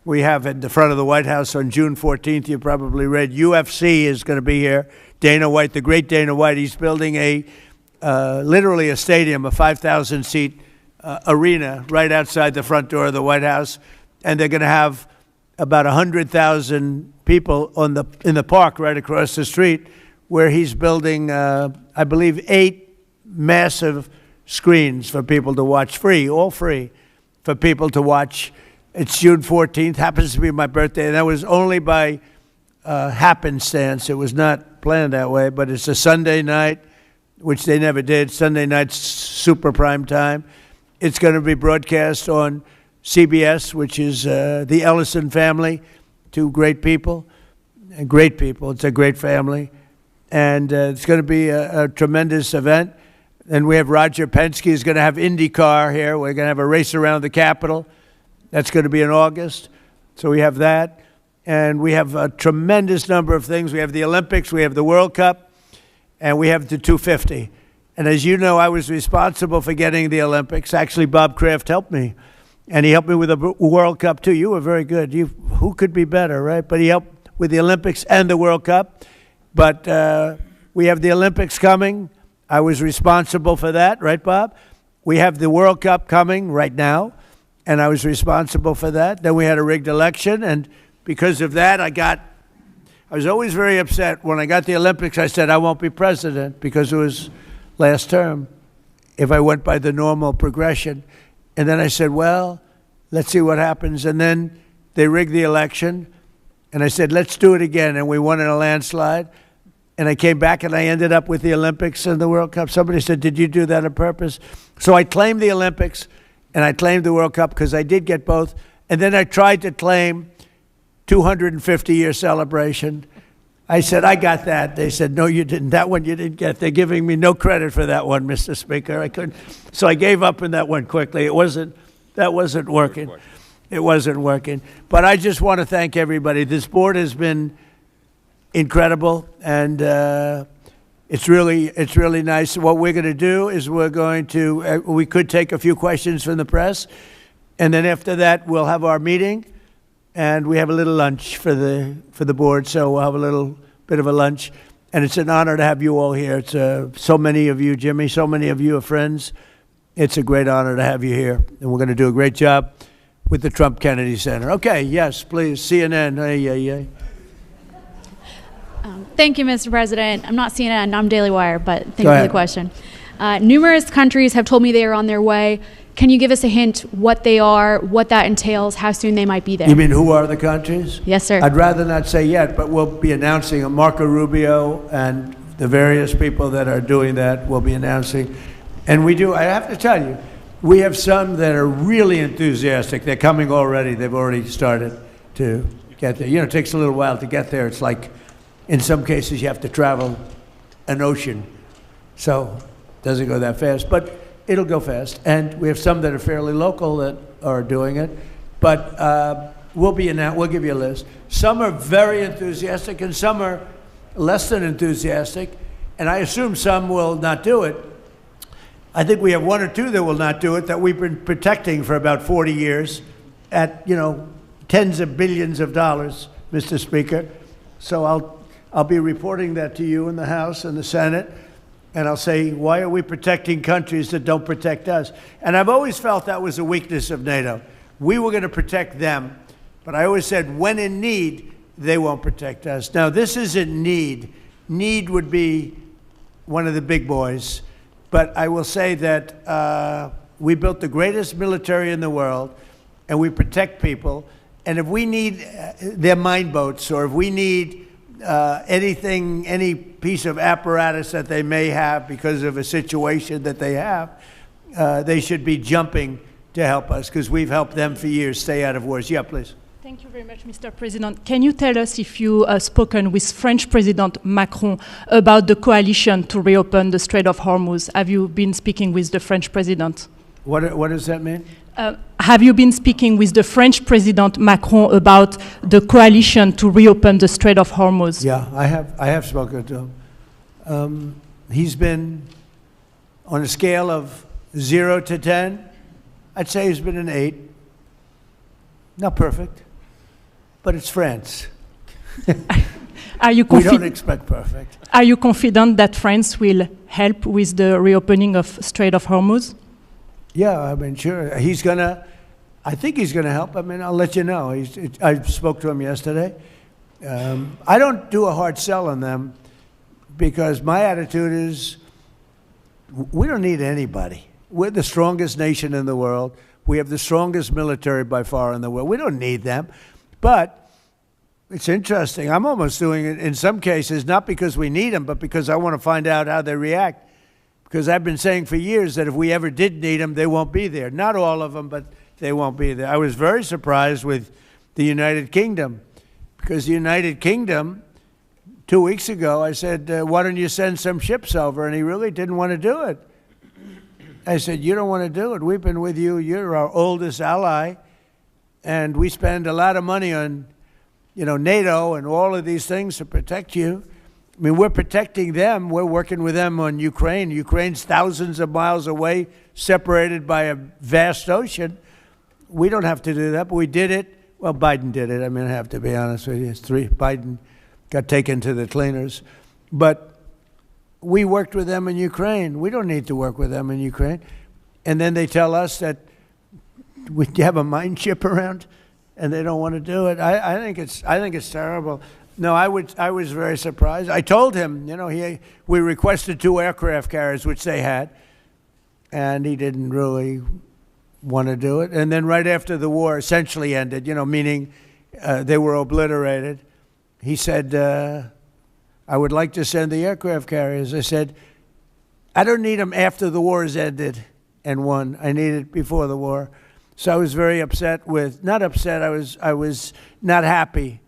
We have at the front of the White House on June 14th, you probably read, UFC is going to be here. Dana White, the great Dana White, he's building literally a stadium, a 5,000-seat arena right outside the front door of the White House. And they're going to have about 100,000 people in the park right across the street, where he's building, I believe, 8 massive screens for people to watch, all free, for people to watch. It's June 14th, happens to be my birthday, and that was only by happenstance. It was not planned that way, but it's a Sunday night, which they never did. Sunday night's super prime time. It's going to be broadcast on CBS, which is the Ellison family, 2 great people. Great people. It's a great family. And it's going to be a tremendous event. And we have Roger Penske is going to have IndyCar here. We're going to have a race around the Capitol. That's going to be in August. So we have that. And we have a tremendous number of things. We have the Olympics, we have the World Cup, and we have the 250. And as you know, I was responsible for getting the Olympics. Actually, Bob Kraft helped me. And he helped me with the World Cup, too. You were very good. Who could be better, right? But he helped with the Olympics and the World Cup. But we have the Olympics coming. I was responsible for that, right, Bob? We have the World Cup coming right now, and I was responsible for that. Then we had a rigged election, and because of that, I was always very upset. When I got the Olympics, I said I won't be president because it was last term if I went by the normal progression. And then I said, well, let's see what happens. And then they rigged the election, and I said, let's do it again. And we won in a landslide. And I came back, and I ended up with the Olympics and the World Cup. Somebody said, did you do that on purpose? So I claimed the Olympics, and I claimed the World Cup because I did get both. And then I tried to claim 250-year celebration. I said, I got that. They said, no, you didn't. That one you didn't get. They're giving me no credit for that one, Mr. Speaker. I couldn't. So I gave up on that one quickly. That wasn't working. It wasn't working. But I just want to thank everybody. This board has been incredible, and it's really nice. What we're going to do is we could take a few questions from the press, and then after that we'll have our meeting, and we have a little lunch for the board. So we'll have a little bit of a lunch, and it's an honor to have you all here. It's so many of you, Jimmy, so many of you are friends. It's a great honor to have you here, and we're going to do a great job with the Trump Kennedy Center. Okay, yes, please, CNN. Hey. Thank you, Mr. President. I'm not CNN, I'm Daily Wire, but thank you Go for ahead. the question. Numerous countries have told me they are on their way. Can you give us a hint what they are, what that entails, how soon they might be there? You mean who are the countries? Yes, sir. I'd rather not say yet, but we'll be announcing Marco Rubio and the various people that are doing that will be announcing. And I have to tell you, we have some that are really enthusiastic. They're coming already. They've already started to get there. It takes a little while to get there. It's like, in some cases, you have to travel an ocean. So it doesn't go that fast, but it'll go fast. And we have some that are fairly local that are doing it. But we'll give you a list. Some are very enthusiastic, and some are less than enthusiastic. And I assume some will not do it. I think we have one or two that will not do it that we've been protecting for about 40 years at, tens of billions of dollars, Mr. Speaker. So I'll be reporting that to you in the House and the Senate, and I'll say, why are we protecting countries that don't protect us? And I've always felt that was a weakness of NATO. We were going to protect them, but I always said, when in need, they won't protect us. Now, this isn't need. Need would be one of the big boys. But I will say that we built the greatest military in the world, and we protect people. And if we need their mine boats, or if we need anything, any piece of apparatus that they may have because of a situation that they have, they should be jumping to help us, because we've helped them for years stay out of wars. Yeah, please. Thank you very much, Mr. President. Can you tell us if you have spoken with French President Macron about the coalition to reopen the Strait of Hormuz? Have you been speaking with the French President? What does that mean? Have you been speaking with the French President Macron about the coalition to reopen the Strait of Hormuz? Yeah, I have spoken to him. He's been, on a scale of 0 to 10, I'd say he's been an 8. Not perfect, but it's France. Are you We don't expect perfect. Are you confident that France will help with the reopening of Strait of Hormuz? Yeah, I mean, sure. I think he's going to help. I mean, I'll let you know. I spoke to him yesterday. I don't do a hard sell on them, because my attitude is we don't need anybody. We're the strongest nation in the world. We have the strongest military by far in the world. We don't need them. But it's interesting. I'm almost doing it in some cases, not because we need them, but because I want to find out how they react. Because I've been saying for years that if we ever did need them, they won't be there. Not all of them, but they won't be there. I was very surprised with the United Kingdom, because the United Kingdom, 2 weeks ago, I said, why don't you send some ships over? And he really didn't want to do it. I said, you don't want to do it. We've been with you. You're our oldest ally. And we spend a lot of money on, NATO and all of these things to protect you. I mean, we're protecting them. We're working with them on Ukraine. Ukraine's thousands of miles away, separated by a vast ocean. We don't have to do that, but we did it. Well, Biden did it. I mean, I have to be honest with you. Biden got taken to the cleaners. But we worked with them in Ukraine. We don't need to work with them in Ukraine. And then they tell us that we have a mine ship around, and they don't want to do it. I think it's terrible. No, I was very surprised. I told him, we requested 2 aircraft carriers, which they had, and he didn't really want to do it. And then right after the war essentially ended, meaning they were obliterated, he said, I would like to send the aircraft carriers. I said, I don't need them after the war is ended and won. I need it before the war. So I was very upset not upset, I was not happy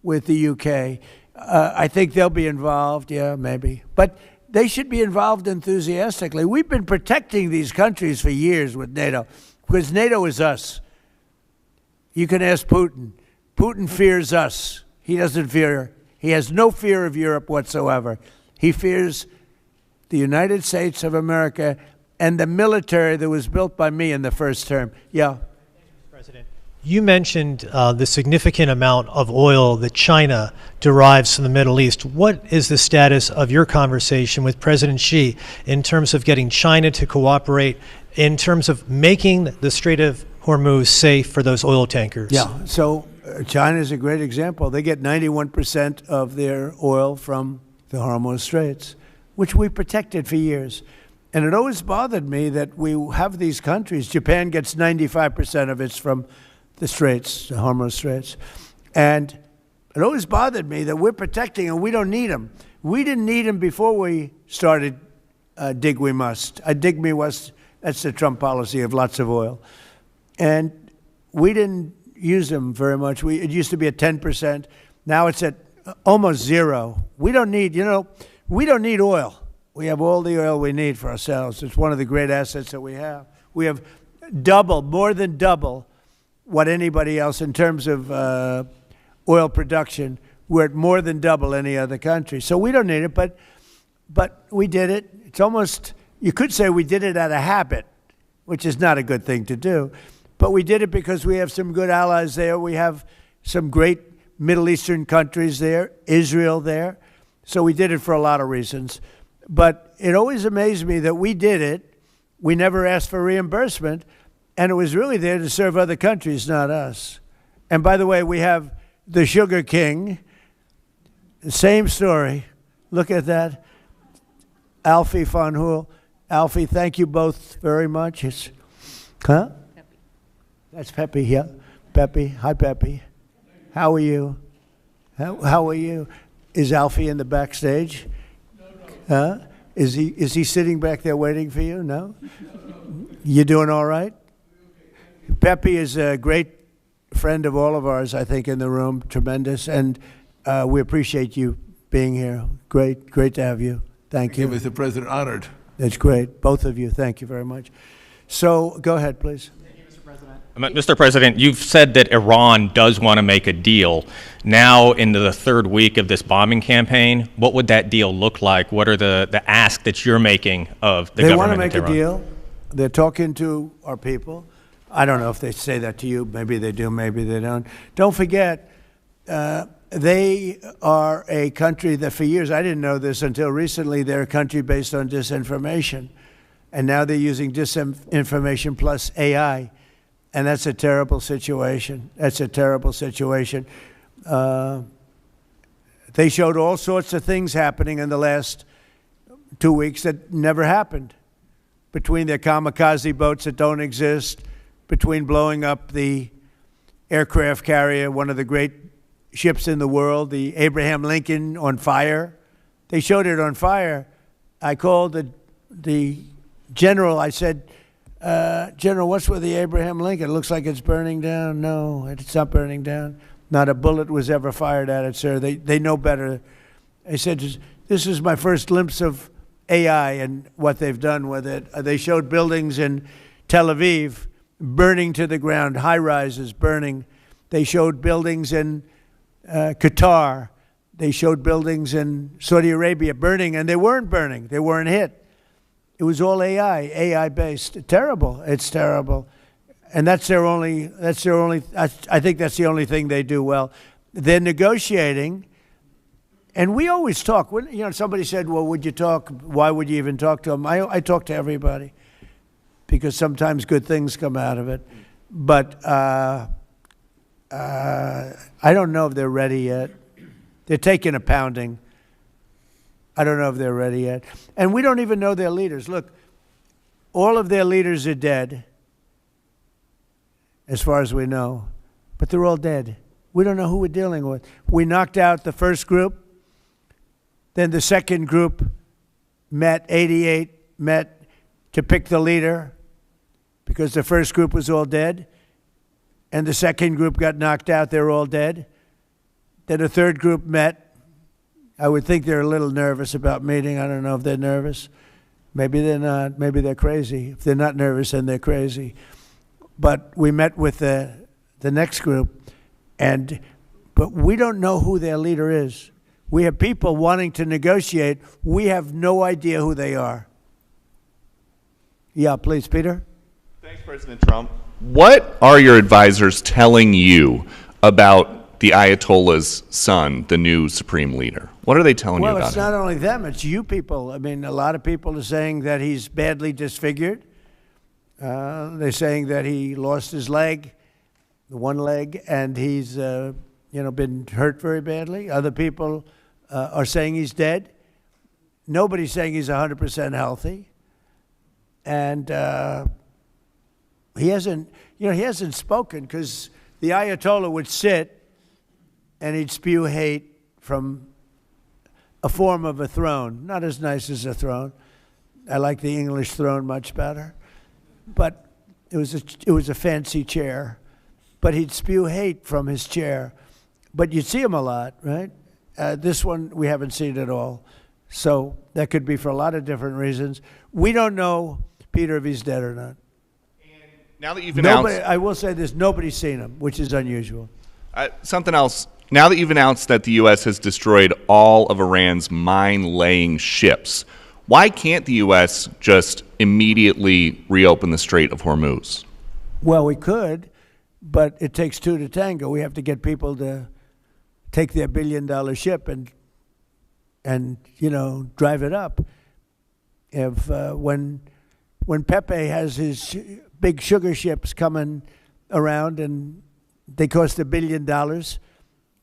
with the UK. I think they'll be involved, yeah, maybe. But they should be involved enthusiastically. We've been protecting these countries for years with NATO, because NATO is us. You can ask Putin. Putin fears us. He doesn't fear He has no fear of Europe whatsoever. He fears the United States of America and the military that was built by me in the first term. Yeah. President, you mentioned the significant amount of oil that China derives from the Middle East. What is the status of your conversation with President Xi in terms of getting China to cooperate, in terms of making the Strait of Hormuz safe for those oil tankers? Yeah, so China is a great example. They get 91% of their oil from the Hormuz Straits, which we protected for years. And it always bothered me that we have these countries. Japan gets 95% of its from the Straits, the Hormuz Straits. And it always bothered me that we're protecting and we don't need them. We didn't need them before we started dig we must. Dig me must, that's the Trump policy of lots of oil. And we didn't use them very much. It used to be at 10%. Now it's at almost zero. We don't need, we don't need oil. We have all the oil we need for ourselves. It's one of the great assets that we have. We have more than double what anybody else in terms of oil production. We're at more than double any other country. So we don't need it, but we did it. It's almost, you could say we did it out of habit, which is not a good thing to do. But we did it because we have some good allies there. We have some great Middle Eastern countries there, Israel there. So we did it for a lot of reasons. But it always amazed me that we did it. We never asked for reimbursement. And it was really there to serve other countries, not us. And by the way, we have the Sugar King. Same story. Look at that. Alfie von Hool. Alfie, thank you both very much. Huh? Pepe. That's Pepe, yeah. Pepe. Hi, Pepe. How are you? How are you? Is Alfie in the backstage? Huh? Is he sitting back there waiting for you? No? You doing all right? Pepe is a great friend of all of ours, I think, in the room. Tremendous. And we appreciate you being here. Great to have you. Thank you. Mr. President, honored. That's great. Both of you. Thank you very much. So go ahead, please. Mr. President, you've said that Iran does want to make a deal. Now, into the third week of this bombing campaign, what would that deal look like? What are the ask that you're making of the government? They want to make a deal. They're talking to our people. I don't know if they say that to you. Maybe they do, maybe they don't. Don't forget, they are a country that for years, I didn't know this until recently, they're a country based on disinformation. And now they're using disinformation plus AI. And that's a terrible situation. That's a terrible situation. They showed all sorts of things happening in the last 2 weeks that never happened. Between their kamikaze boats that don't exist, between blowing up the aircraft carrier, one of the great ships in the world, the Abraham Lincoln, on fire. They showed it on fire. I called the general. I said, General, what's with the Abraham Lincoln? It looks like it's burning down. No, it's not burning down. Not a bullet was ever fired at it, sir. They know better. I said, this is my first glimpse of AI and what they've done with it. They showed buildings in Tel Aviv burning to the ground, high-rises burning. They showed buildings in Qatar. They showed buildings in Saudi Arabia burning, and they weren't burning. They weren't hit. It was all AI-based. Terrible. It's terrible. And I think that's the only thing they do well. They're negotiating, and we always talk. When, somebody said, well, would you talk? Why would you even talk to them? I talk to everybody because sometimes good things come out of it. But I don't know if they're ready yet. They're taking a pounding. I don't know if they're ready yet. And we don't even know their leaders. Look, all of their leaders are dead, as far as we know. But they're all dead. We don't know who we're dealing with. We knocked out the first group. Then the second group met, 88 met to pick the leader because the first group was all dead. And the second group got knocked out. They're all dead. Then the third group met. I would think they're a little nervous about meeting. I don't know if they're nervous. Maybe they're not. Maybe they're crazy. If they're not nervous, then they're crazy. But we met with the next group, but we don't know who their leader is. We have people wanting to negotiate. We have no idea who they are. Yeah, please, Peter. Thanks, President Trump. What are your advisors telling you about the Ayatollah's son, the new supreme leader? What are they telling you Well, about it's him? not only them, it's you people. I mean, a lot of people are saying that he's badly disfigured. They're saying that he lost his leg, the one leg, and he's been hurt very badly. Other people are saying he's dead. Nobody's saying he's 100% healthy. And he hasn't spoken because the Ayatollah would sit and he'd spew hate from a form of a throne. Not as nice as a throne. I like the English throne much better. But it was a fancy chair. But he'd spew hate from his chair. But you'd see him a lot, right? This one we haven't seen at all. So that could be for a lot of different reasons. We don't know, Peter, if he's dead or not. Now that you've announced... I will say this, nobody's seen him, which is unusual. Something else. Now that you've announced that the U.S. has destroyed all of Iran's mine-laying ships, why can't the U.S. just immediately reopen the Strait of Hormuz? Well, we could, but it takes two to tango. We have to get people to take their billion-dollar ship and drive it up. If when Pepe has his big sugar ships coming around and they cost $1 billion,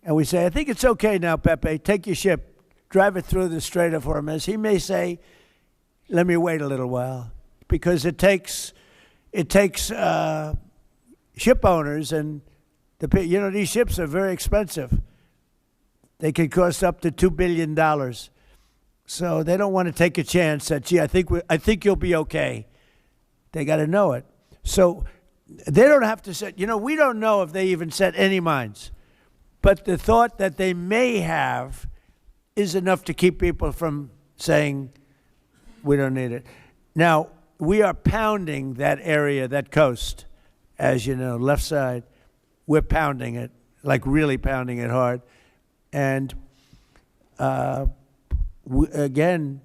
and we say, I think it's okay now, Pepe, take your ship, drive it through the Strait of Hormuz. He may say, let me wait a little while, because it takes ship owners, and these ships are very expensive. They can cost up to $2 billion. So they don't want to take a chance that, gee, I think you'll be okay. They got to know it. So they don't have to set, we don't know if they even set any mines. But the thought that they may have is enough to keep people from saying, we don't need it. Now, we are pounding that area, that coast, as you know, left side. We're pounding it, like really pounding it hard. And again,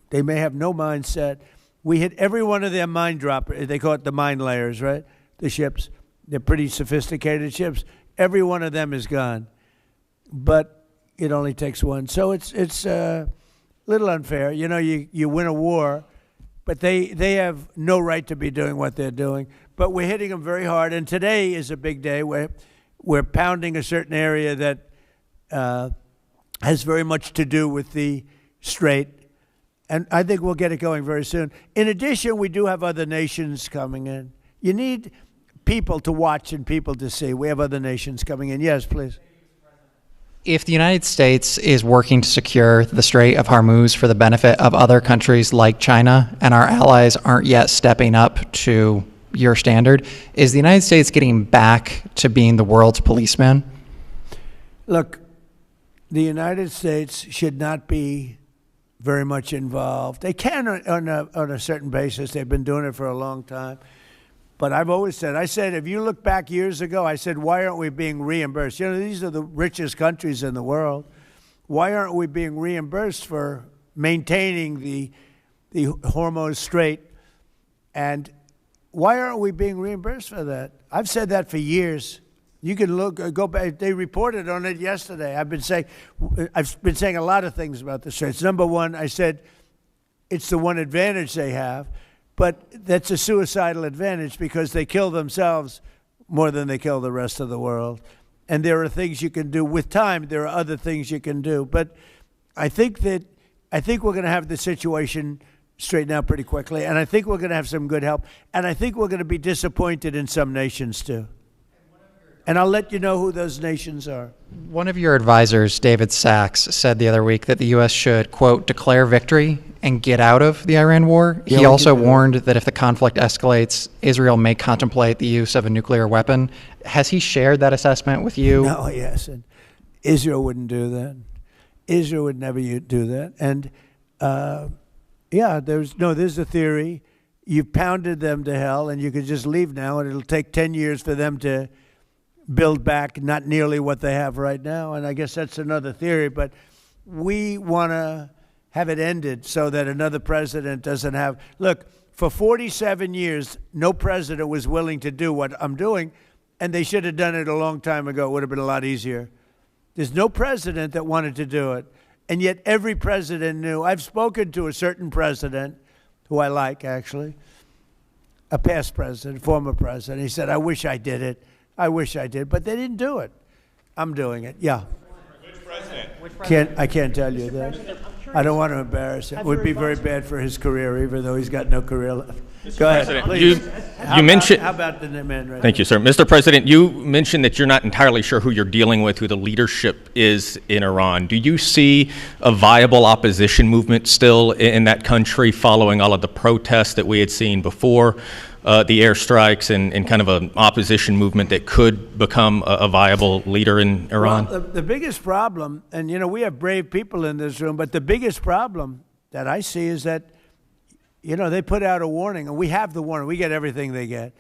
they may have no mine set. We hit every one of their mine droppers. They call it the mine layers, right? The ships. They're pretty sophisticated ships. Every one of them is gone. But it only takes one. So it's a little unfair. You win a war, but they have no right to be doing what they're doing. But we're hitting them very hard. And today is a big day. We're pounding a certain area that has very much to do with the strait. And I think we'll get it going very soon. In addition, we do have other nations coming in. You need people to watch and people to see. We have other nations coming in. Yes, please. If the United States is working to secure the Strait of Hormuz for the benefit of other countries like China, and our allies aren't yet stepping up to your standard, is the United States getting back to being the world's policeman? Look, the United States should not be very much involved. They can on a certain basis. They've been doing it for a long time. But I've always said, if you look back years ago, I said, why aren't we being reimbursed? These are the richest countries in the world. Why aren't we being reimbursed for maintaining the Hormuz Strait? And why aren't we being reimbursed for that? I've said that for years. You can go back. They reported on it yesterday. I've been saying a lot of things about the straits. Number one, I said it's the one advantage they have, but that's a suicidal advantage because they kill themselves more than they kill the rest of the world. And there are things you can do with time. There are other things you can do, but I think we're going to have the situation straightened out pretty quickly, and I think we're going to have some good help, and I think we're going to be disappointed in some nations too. And I'll let you know who those nations are. One of your advisors, David Sachs, said the other week that the U.S. should, quote, declare victory and get out of the Iran war. Yeah, he also warned that if the conflict escalates, Israel may contemplate the use of a nuclear weapon. Has he shared that assessment with you? No, yes. And Israel wouldn't do that. Israel would never do that. And, there's a theory. You've pounded them to hell, and you could just leave now, and it'll take 10 years for them to build back not nearly what they have right now. And I guess that's another theory. But we want to have it ended so that another president doesn't have. Look, for 47 years, no president was willing to do what I'm doing, and they should have done it a long time ago. It would have been a lot easier. There's no president that wanted to do it, and yet every president knew. I've spoken to a certain president, who I like, actually, a past president, former president. He said, I wish I did it. I wish I did, but they didn't do it. I'm doing it, yeah. Which president? I can't tell you that. I don't want to embarrass him. It would be very bad for his career, even though he's got no career left. Go ahead, President, please. you mentioned. How about the man right Thank you, sir. Mr. President, you mentioned that you're not entirely sure who you're dealing with, who the leadership is in Iran. Do you see a viable opposition movement still in that country following all of the protests that we had seen before the airstrikes and kind of an opposition movement that could become a viable leader in Iran? Well, the biggest problem, and you know, we have brave people in this room, but the biggest problem that I see is that, you know, they put out a warning, and we have the warning. We get everything they get.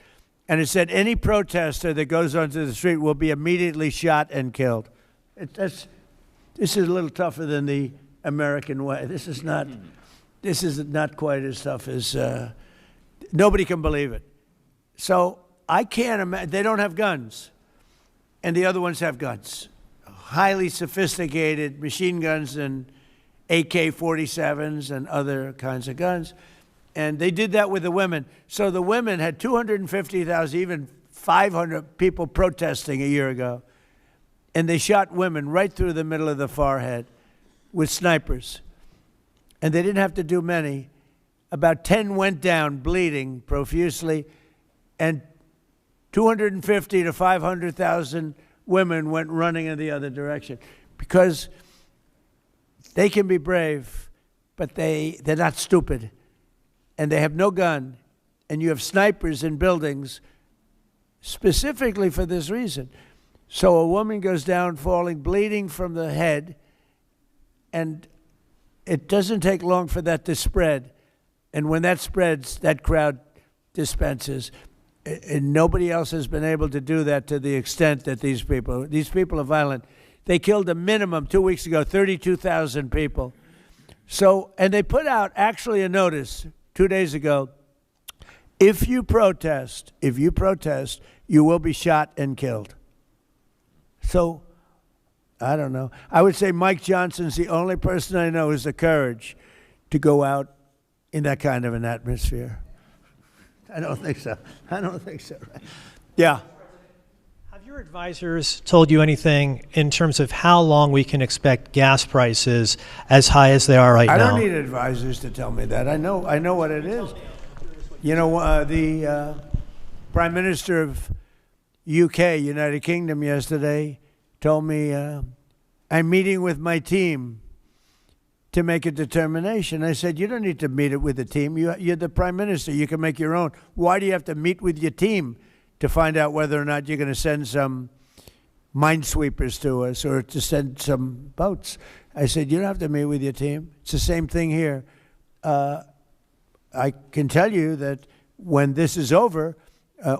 And it said any protester that goes onto the street will be immediately shot and killed. This is a little tougher than the American way. This is not quite as tough as, nobody can believe it. So I can't imagine, they don't have guns, and the other ones have guns. Highly sophisticated machine guns and AK-47s and other kinds of guns. And they did that with the women. So the women had 250,000, even 500 people protesting a year ago. And they shot women right through the middle of the forehead with snipers. And they didn't have to do many. About 10 went down bleeding profusely. And 250 to 500,000 women went running in the other direction. Because they can be brave, but they're not stupid. And they have no gun, and you have snipers in buildings specifically for this reason. So a woman goes down falling, bleeding from the head, and it doesn't take long for that to spread. And when that spreads, that crowd dispenses. And nobody else has been able to do that to the extent that these people are violent. They killed a minimum 2 weeks ago, 32,000 people. So, and they put out actually a notice 2 days ago, if you protest, you will be shot and killed. So, I don't know. I would say Mike Johnson's the only person I know who has the courage to go out in that kind of an atmosphere. I don't think so. Right? Yeah. Have your advisors told you anything in terms of how long we can expect gas prices as high as they are right now? I don't need advisors to tell me that. I know what it is. You know, the Prime Minister of UK, United Kingdom, yesterday told me, I'm meeting with my team to make a determination. I said, you don't need to meet it with the team. You're the Prime Minister. You can make your own. Why do you have to meet with your team to find out whether or not you're going to send some minesweepers to us or to send some boats? I said, you don't have to meet with your team. It's the same thing here. I can tell you that when this is over,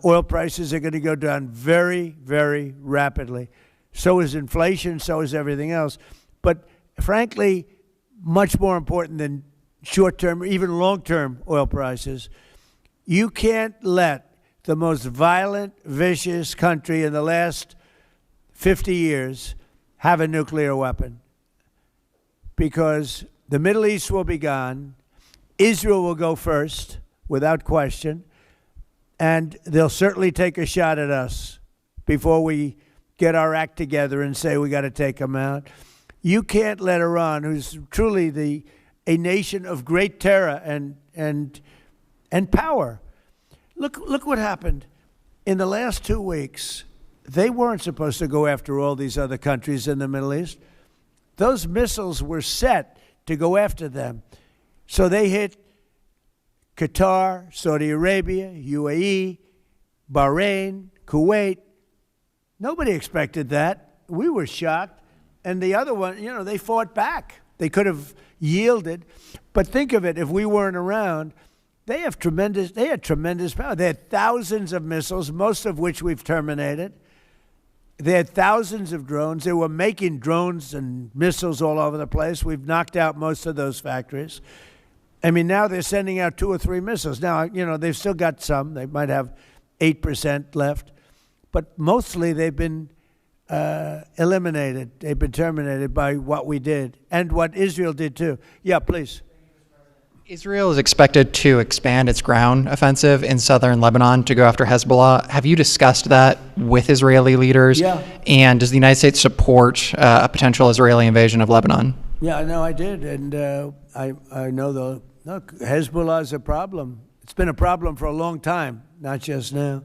oil prices are going to go down very, very rapidly. So is inflation, so is everything else. But frankly, much more important than short-term, even long-term oil prices, you can't let the most violent, vicious country in the last 50 years have a nuclear weapon, because the Middle East will be gone. Israel will go first, without question, and they'll certainly take a shot at us before we get our act together and say we got to take them out. You can't let Iran, who's truly a nation of great terror and power. Look what happened in the last 2 weeks. They weren't supposed to go after all these other countries in the Middle East. Those missiles were set to go after them. So they hit Qatar, Saudi Arabia, UAE, Bahrain, Kuwait. Nobody expected that. We were shocked. And the other one, you know, they fought back. They could have yielded. But think of it, if we weren't around, they had tremendous power. They had thousands of missiles, most of which we've terminated. They had thousands of drones. They were making drones and missiles all over the place. We've knocked out most of those factories. I mean, now they're sending out 2 or 3 missiles. Now, you know, they've still got some. They might have 8% left. But mostly they've been eliminated. They've been terminated by what we did and what Israel did too. Yeah, please. Israel is expected to expand its ground offensive in southern Lebanon to go after Hezbollah. Have you discussed that with Israeli leaders? Yeah. And does the United States support a potential Israeli invasion of Lebanon? Yeah, no, I did. And I know look, Hezbollah is a problem. It's been a problem for a long time, not just now.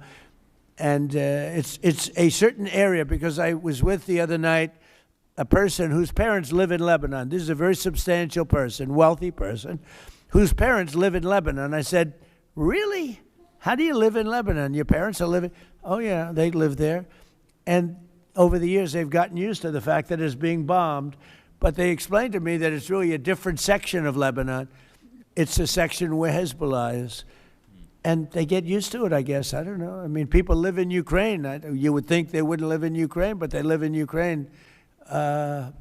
And it's a certain area, because I was with the other night a person whose parents live in Lebanon. This is a very substantial person, wealthy person, whose parents live in Lebanon. I said, really? How do you live in Lebanon? Your parents are living? Oh, yeah, they live there. And over the years, they've gotten used to the fact that it's being bombed. But they explained to me that it's really a different section of Lebanon. It's the section where Hezbollah is. And they get used to it, I guess. I don't know. I mean, people live in Ukraine. You would think they wouldn't live in Ukraine, but they live in Ukraine. I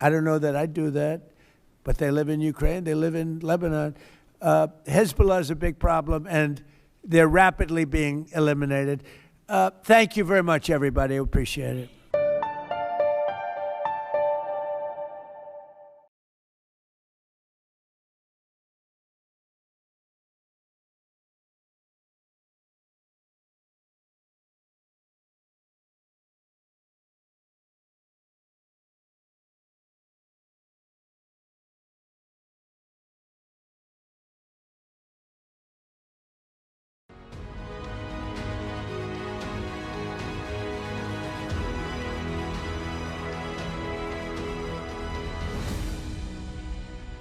don't know that I'd do that. But they live in Ukraine, they live in Lebanon. Hezbollah is a big problem, and they're rapidly being eliminated. Thank you very much, everybody. I appreciate it.